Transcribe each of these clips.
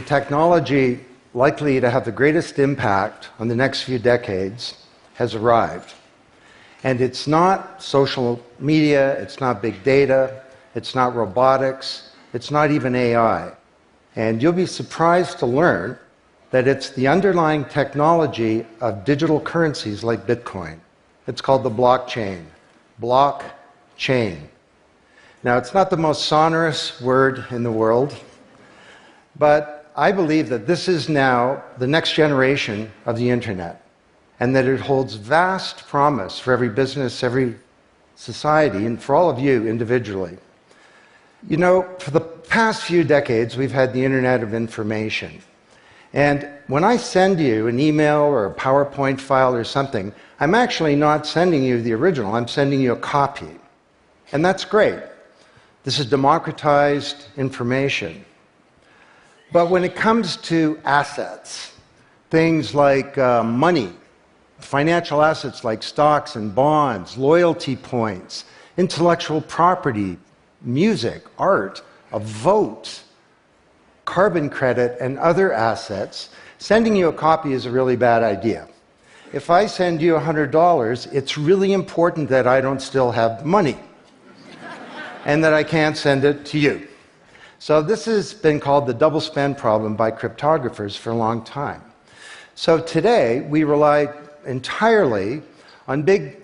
the technology likely to have the greatest impact on the next few decades has arrived. And it's not social media, it's not big data, it's not robotics, it's not even AI. And you'll be surprised to learn that it's the underlying technology of digital currencies like Bitcoin. It's called the blockchain. Blockchain. Now, it's not the most sonorous word in the world, but I believe that this is now the next generation of the internet, and that it holds vast promise for every business, every society, and for all of you individually. You know, for the past few decades, we've had the Internet of Information. And when I send you an email or a PowerPoint file or something, I'm actually not sending you the original, I'm sending you a copy. And that's great. This is democratized information. But when it comes to assets, things like money, financial assets like stocks and bonds, loyalty points, intellectual property, music, art, a vote, carbon credit, and other assets, sending you a copy is a really bad idea. If I send you $100, it's really important that I don't still have money and that I can't send it to you. So this has been called the double spend problem by cryptographers for a long time. So today, we rely entirely on big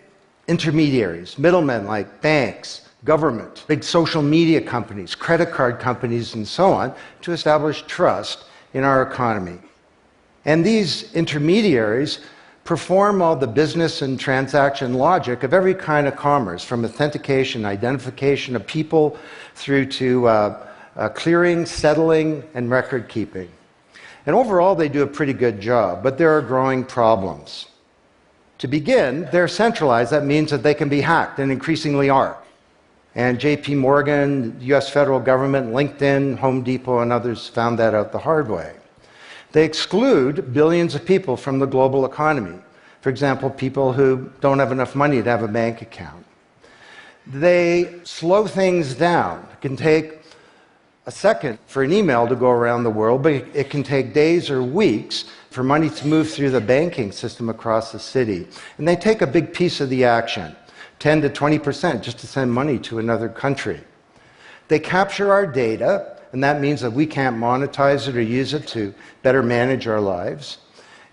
intermediaries, middlemen like banks, government, big social media companies, credit card companies, and so on, to establish trust in our economy. And these intermediaries perform all the business and transaction logic of every kind of commerce, from authentication, identification of people, through to clearing, settling, and record keeping. And overall, they do a pretty good job, but there are growing problems. To begin, they're centralized. That means that they can be hacked, and increasingly are. And JP Morgan, the US federal government, LinkedIn, Home Depot, and others found that out the hard way. They exclude billions of people from the global economy. For example, people who don't have enough money to have a bank account. They slow things down. It can take a second for an email to go around the world, but it can take days or weeks for money to move through the banking system across the city. And they take a big piece of the action, 10 to 20%, just to send money to another country. They capture our data, and that means that we can't monetize it or use it to better manage our lives.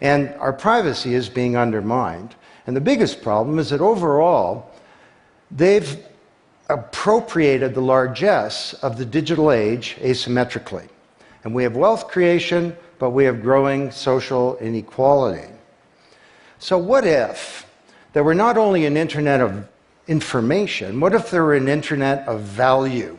And our privacy is being undermined. And the biggest problem is that overall, they've appropriated the largesse of the digital age asymmetrically. And we have wealth creation, but we have growing social inequality. So what if there were not only an internet of information, what if there were an internet of value?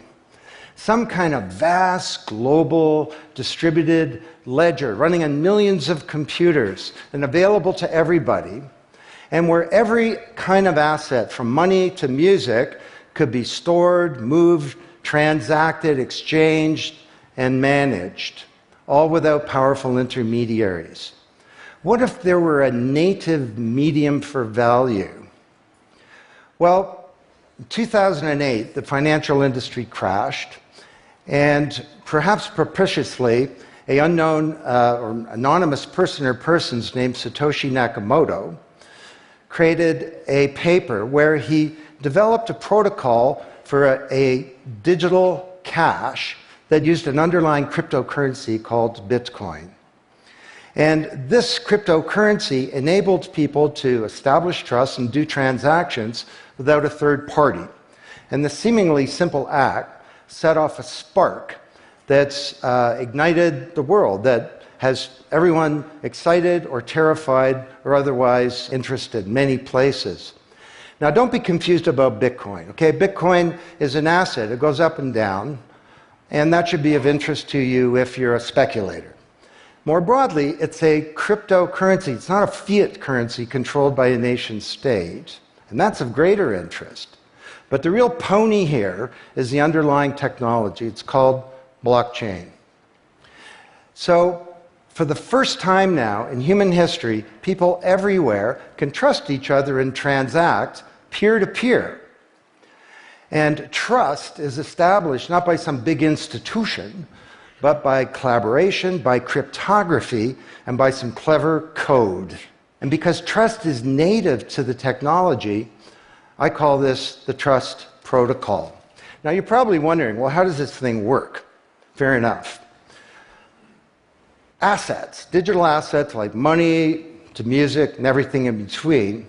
Some kind of vast, global, distributed ledger running on millions of computers and available to everybody, and where every kind of asset, from money to music, could be stored, moved, transacted, exchanged, and managed, all without powerful intermediaries. What if there were a native medium for value? Well, in 2008, the financial industry crashed, and perhaps propitiously, an unknown or anonymous person or persons named Satoshi Nakamoto created a paper where he developed a protocol for a digital cash that used an underlying cryptocurrency called Bitcoin. And this cryptocurrency enabled people to establish trust and do transactions without a third party. And the seemingly simple act set off a spark that's ignited the world, that has everyone excited or terrified or otherwise interested in many places. Now, don't be confused about Bitcoin, okay? Bitcoin is an asset. It goes up and down, and that should be of interest to you if you're a speculator. More broadly, it's a cryptocurrency. It's not a fiat currency controlled by a nation state, and that's of greater interest. But the real pony here is the underlying technology. It's called blockchain. So, for the first time now in human history, people everywhere can trust each other and transact peer-to-peer. And trust is established not by some big institution, but by collaboration, by cryptography, and by some clever code. And because trust is native to the technology, I call this the trust protocol. Now you're probably wondering, well, how does this thing work? Fair enough. Assets, digital assets like money to music and everything in between,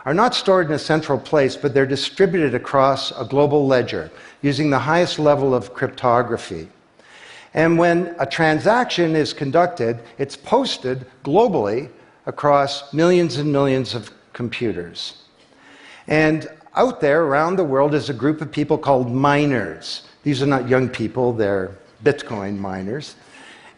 are not stored in a central place, but they're distributed across a global ledger using the highest level of cryptography. And when a transaction is conducted, it's posted globally across millions and millions of computers. And out there around the world is a group of people called miners. These are not young people, they're Bitcoin miners.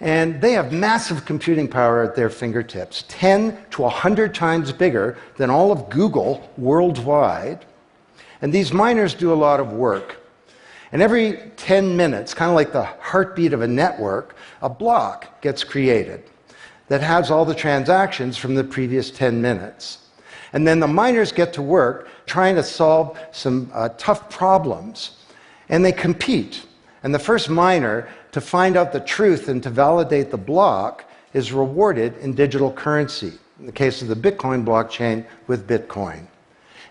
And they have massive computing power at their fingertips, 10 to 100 times bigger than all of Google worldwide. And these miners do a lot of work. And every 10 minutes, kind of like the heartbeat of a network, a block gets created that has all the transactions from the previous 10 minutes. And then the miners get to work trying to solve some tough problems. And they compete. And the first miner to find out the truth and to validate the block is rewarded in digital currency. In the case of the Bitcoin blockchain, with Bitcoin.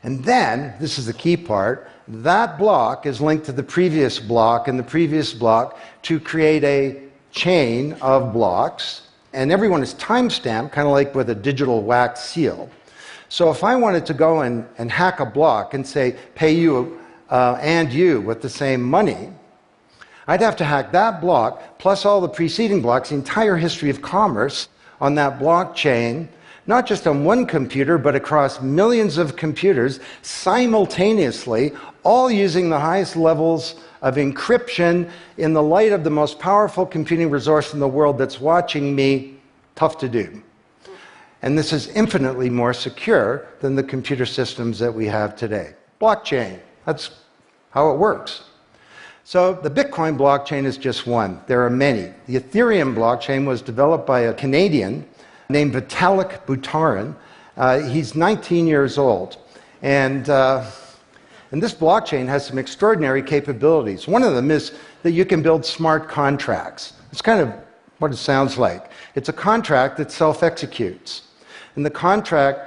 And then, this is the key part, that block is linked to the previous block and the previous block to create a chain of blocks. And everyone is time-stamped, kind of like with a digital wax seal. So if I wanted to go and hack a block and say, pay you and you with the same money, I'd have to hack that block, plus all the preceding blocks, the entire history of commerce on that blockchain, not just on one computer, but across millions of computers simultaneously, all using the highest levels of encryption in the light of the most powerful computing resource in the world that's watching me. Tough to do. And this is infinitely more secure than the computer systems that we have today. Blockchain, that's how it works. So the Bitcoin blockchain is just one. There are many. The Ethereum blockchain was developed by a Canadian named Vitalik Buterin. He's 19 years old. And this blockchain has some extraordinary capabilities. One of them is that you can build smart contracts. It's kind of what it sounds like. It's a contract that self-executes. And the contract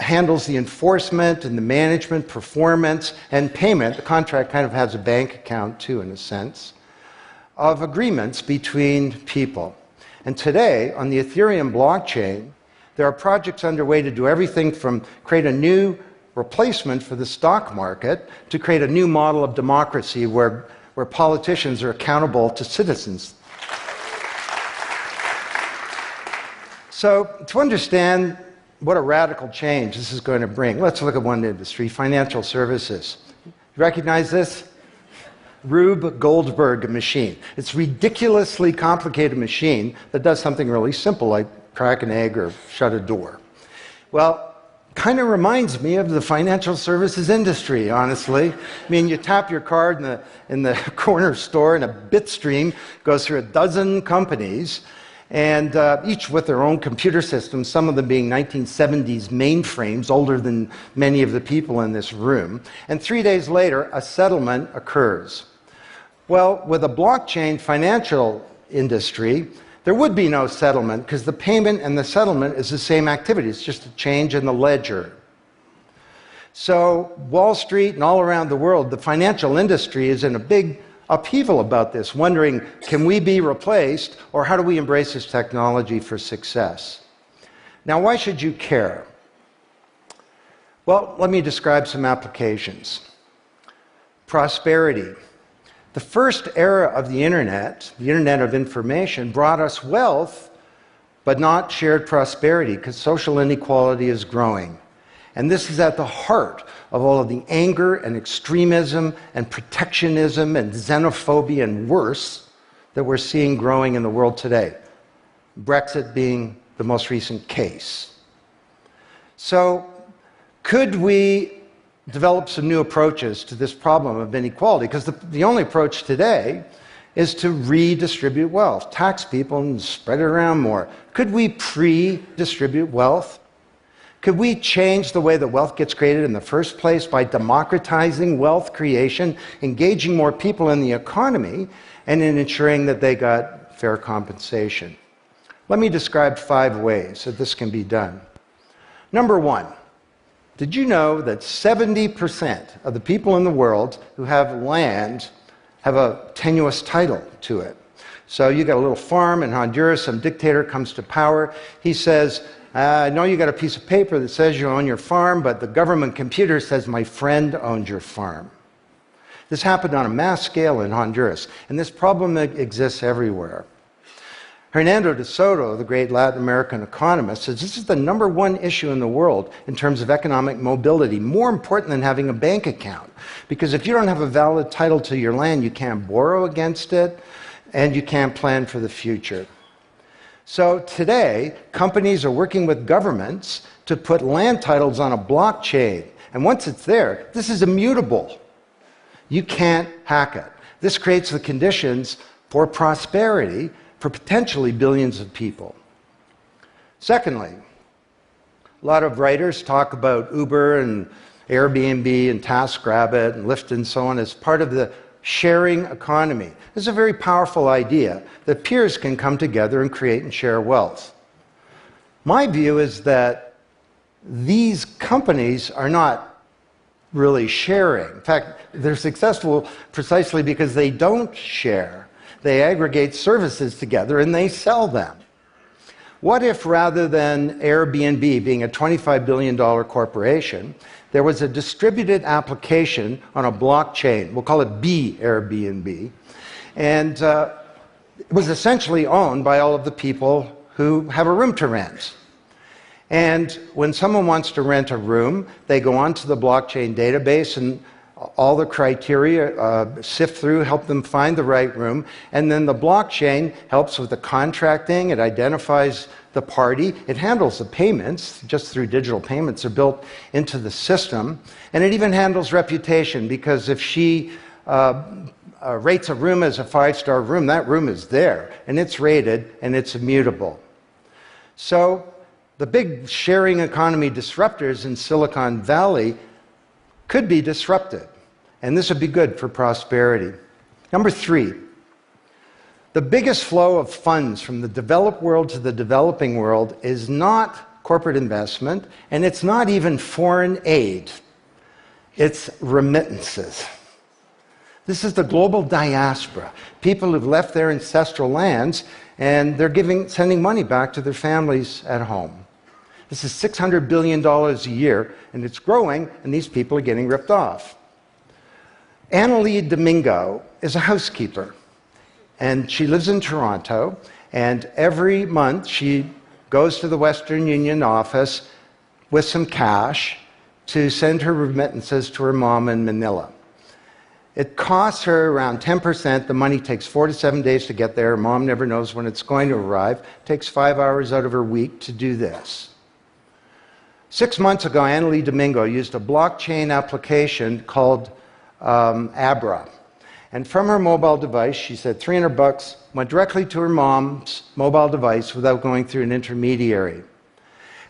handles the enforcement and the management, performance, and payment. The contract kind of has a bank account, too, in a sense, of agreements between people. And today, on the Ethereum blockchain, there are projects underway to do everything from create a new replacement for the stock market to create a new model of democracy where politicians are accountable to citizens. So, to understand what a radical change this is going to bring, let's look at one industry, financial services. You recognize this? Rube Goldberg machine. It's a ridiculously complicated machine that does something really simple, like crack an egg or shut a door. Well, kind of reminds me of the financial services industry, honestly. I mean, you tap your card in the corner store, and a bit stream goes through a dozen companies, and each with their own computer systems, some of them being 1970s mainframes, older than many of the people in this room. And 3 days later, a settlement occurs. Well, with a blockchain financial industry, there would be no settlement because the payment and the settlement is the same activity. It's just a change in the ledger. So Wall Street and all around the world, the financial industry is in a big upheaval about this, wondering, can we be replaced, or how do we embrace this technology for success? Now, why should you care? Well, let me describe some applications. Prosperity. The first era of the Internet of information, brought us wealth, but not shared prosperity, because social inequality is growing. And this is at the heart of all of the anger and extremism and protectionism and xenophobia and worse that we're seeing growing in the world today. Brexit being the most recent case. So, could we develop some new approaches to this problem of inequality? Because the only approach today is to redistribute wealth, tax people and spread it around more. Could we pre-distribute wealth? Could we change the way that wealth gets created in the first place by democratizing wealth creation, engaging more people in the economy, and in ensuring that they got fair compensation. Let me describe 5 ways that this can be done. Number 1, did you know that 70% of the people in the world who have land have a tenuous title to it? So you got a little farm in Honduras, some dictator comes to power. He says, I know you got a piece of paper that says you own your farm, but the government computer says my friend owns your farm. This happened on a mass scale in Honduras, and this problem exists everywhere. Hernando de Soto, the great Latin American economist, says this is the number 1 issue in the world in terms of economic mobility, more important than having a bank account. Because if you don't have a valid title to your land, you can't borrow against it, and you can't plan for the future. So today, companies are working with governments to put land titles on a blockchain. And once it's there, this is immutable. You can't hack it. This creates the conditions for prosperity for potentially billions of people. Secondly, a lot of writers talk about Uber and Airbnb and TaskRabbit and Lyft and so on as part of the sharing economy. This is a very powerful idea that peers can come together and create and share wealth. My view is that these companies are not really sharing. In fact, they're successful precisely because they don't share. They aggregate services together and they sell them. What if rather than Airbnb being a $25 billion corporation, there was a distributed application on a blockchain, we'll call it B Airbnb, and it was essentially owned by all of the people who have a room to rent. And when someone wants to rent a room, they go onto the blockchain database and all the criteria sift through, help them find the right room, and then the blockchain helps with the contracting, it identifies the party, it handles the payments, just through digital payments are built into the system, and it even handles reputation, because if she rates a room as a 5-star room, that room is there, and it's rated, and it's immutable. So the big sharing economy disruptors in Silicon Valley could be disrupted, and this would be good for prosperity. Number 3, the biggest flow of funds from the developed world to the developing world is not corporate investment, and it's not even foreign aid. It's remittances. This is the global diaspora, people who've left their ancestral lands, and they're sending money back to their families at home. This is $600 billion a year, and it's growing, and these people are getting ripped off. Annalie Domingo is a housekeeper, and she lives in Toronto, and every month she goes to the Western Union office with some cash to send her remittances to her mom in Manila. It costs her around 10%. The money takes 4 to 7 days to get there. Her mom never knows when it's going to arrive. It takes 5 hours out of her week to do this. 6 months ago, Annalie Domingo used a blockchain application called Abra. And from her mobile device, she said $300 went directly to her mom's mobile device without going through an intermediary.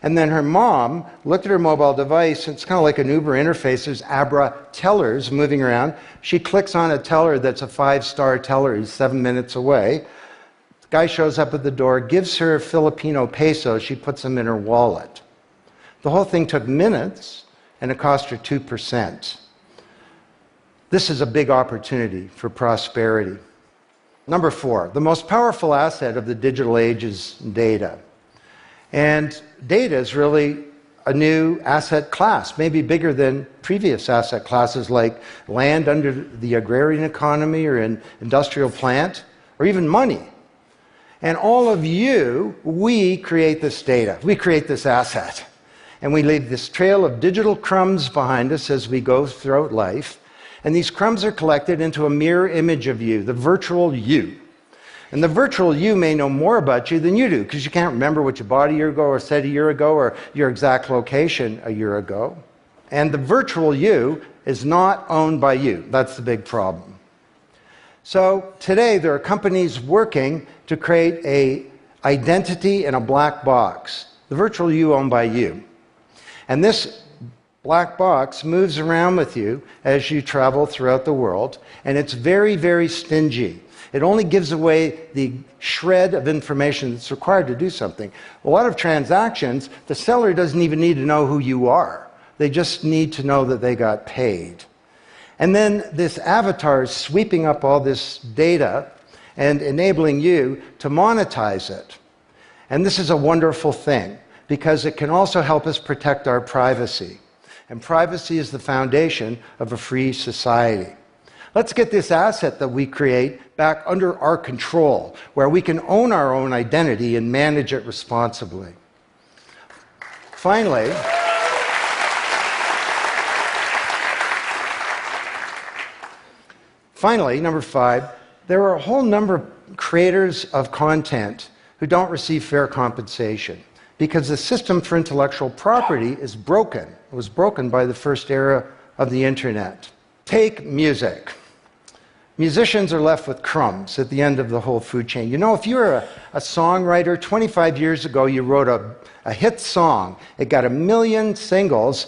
And then her mom looked at her mobile device, it's kind of like an Uber interface, there's Abra tellers moving around. She clicks on a teller that's a 5-star teller, he's 7 minutes away. The guy shows up at the door, gives her Filipino pesos, she puts them in her wallet. The whole thing took minutes, and it cost her 2%. This is a big opportunity for prosperity. Number 4, the most powerful asset of the digital age is data. And data is really a new asset class, maybe bigger than previous asset classes like land under the agrarian economy or an industrial plant, or even money. And all of you, we create this data. We create this asset. And we leave this trail of digital crumbs behind us as we go throughout life. And these crumbs are collected into a mirror image of you, the virtual you. And the virtual you may know more about you than you do, because you can't remember what you bought a year ago or said a year ago or your exact location a year ago. And the virtual you is not owned by you. That's the big problem. So today there are companies working to create an identity in a black box. The virtual you owned by you. And this black box moves around with you as you travel throughout the world, and it's very, very stingy. It only gives away the shred of information that's required to do something. A lot of transactions, the seller doesn't even need to know who you are. They just need to know that they got paid. And then this avatar is sweeping up all this data and enabling you to monetize it. And this is a wonderful thing, because it can also help us protect our privacy. And privacy is the foundation of a free society. Let's get this asset that we create back under our control, where we can own our own identity and manage it responsibly. Finally, number 5, there are a whole number of creators of content who don't receive fair compensation because the system for intellectual property is broken. It was broken by the first era of the internet. Take music. Musicians are left with crumbs at the end of the whole food chain. You know, if you're a songwriter, 25 years ago you wrote a hit song, it got 1 million singles,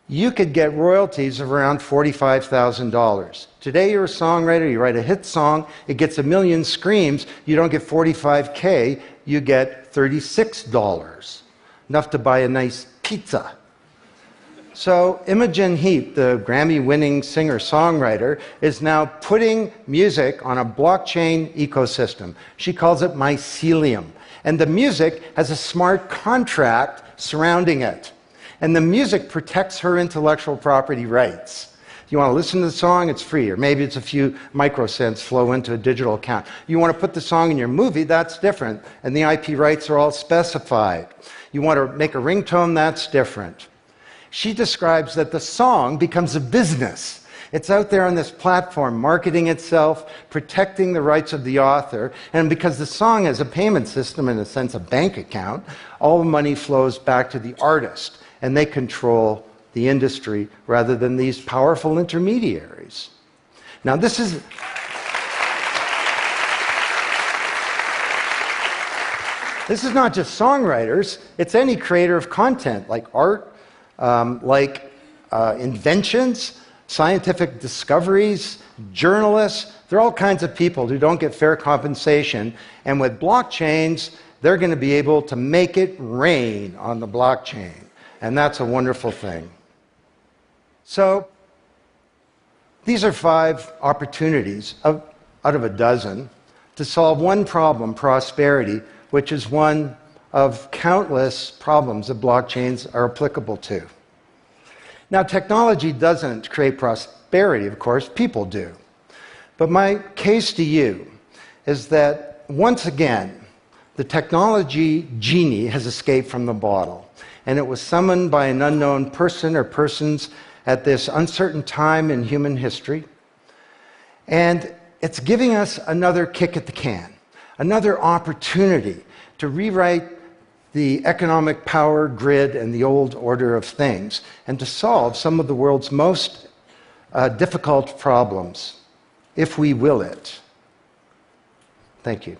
you could get royalties of around $45,000. Today you're a songwriter, you write a hit song, it gets 1 million screams, you don't get $45K, you get $36. Enough to buy a nice pizza. So Imogen Heap, the Grammy-winning singer-songwriter, is now putting music on a blockchain ecosystem. She calls it mycelium. And the music has a smart contract surrounding it. And the music protects her intellectual property rights. You want to listen to the song, it's free, or maybe it's a few microcents flow into a digital account. You want to put the song in your movie, that's different, and the IP rights are all specified. You want to make a ringtone, that's different. She describes that the song becomes a business. It's out there on this platform, marketing itself, protecting the rights of the author, and because the song has a payment system, in a sense a bank account, all the money flows back to the artist, and they control the industry rather than these powerful intermediaries. Now this is not just songwriters, it's any creator of content, like art, inventions, scientific discoveries, journalists. There are all kinds of people who don't get fair compensation, and with blockchains, they're going to be able to make it rain on the blockchain, and that's a wonderful thing. So these are 5 opportunities out of a dozen to solve one problem, prosperity, which is one of countless problems that blockchains are applicable to. Now, technology doesn't create prosperity, of course, people do. But my case to you is that, once again, the technology genie has escaped from the bottle, and it was summoned by an unknown person or persons at this uncertain time in human history, and it's giving us another kick at the can, another opportunity to rewrite the economic power grid and the old order of things, and to solve some of the world's most difficult problems, if we will it. Thank you.